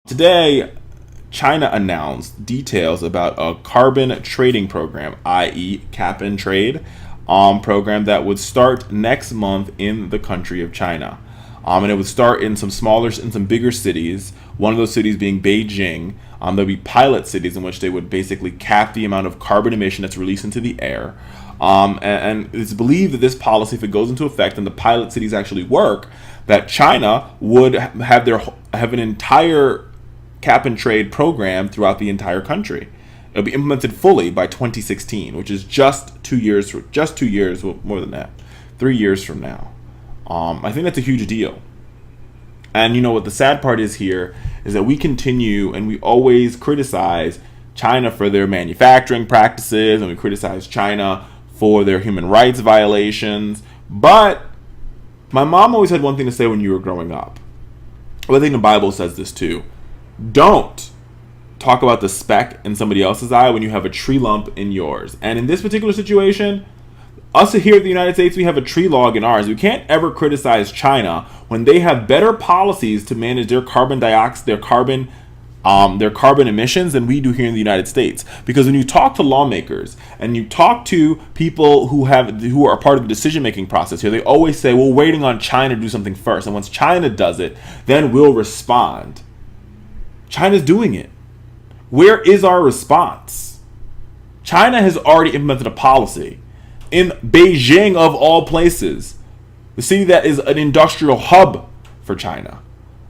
Today, China announced details about a carbon trading program, i.e., cap and trade program that would start next month in the country of China. And it would start in some bigger cities. One of those cities being Beijing. There'll be pilot cities in which they would basically cap the amount of carbon emission that's released into the air. And it's believed that this policy, if it goes into effect and the pilot cities actually work, that China would have an entire cap and trade program throughout the entire country. It'll be implemented fully by 2016, which is just 2 years, well, more than that, 3 years from now. I think that's a huge deal. And you know what the sad part is here is that we continue and we always criticize China for their manufacturing practices, and we criticize China for their human rights violations. But my mom always had one thing to say when you were growing up. Well, I think the Bible says this too. Don't talk about the speck in somebody else's eye when you have a tree lump in yours. And in this particular situation, us here in the United States, we have a tree log in ours. We can't ever criticize China when they have better policies to manage their carbon dioxide, their carbon emissions than we do here in the United States. Because when you talk to lawmakers and you talk to people who are part of the decision-making process here, they always say, "We're waiting on China to do something first, and once China does it, then we'll respond." China's doing it. Where is our response? China has already implemented a policy in Beijing, of all places, the city that is an industrial hub for China.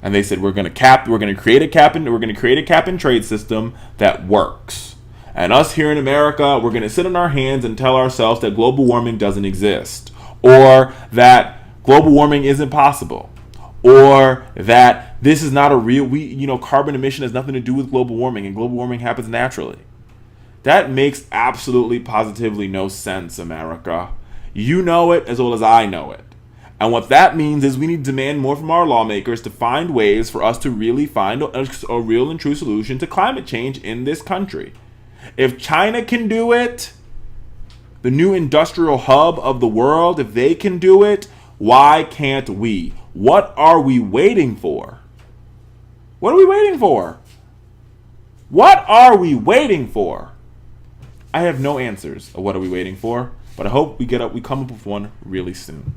And they said, we're going to create a cap and trade system that works. And us here in America, we're going to sit on our hands and tell ourselves that global warming doesn't exist, or that global warming isn't possible, or that this is not a real, carbon emission has nothing to do with global warming, and global warming happens naturally. That makes absolutely positively no sense, America. You know it as well as I know it. And what that means is we need to demand more from our lawmakers to find ways for us to really find a real and true solution to climate change in this country. If China can do it, the new industrial hub of the world, if they can do it, why can't we? What are we waiting for? What are we waiting for? What are we waiting for? I have no answers of what are we waiting for, but I hope we come up with one really soon.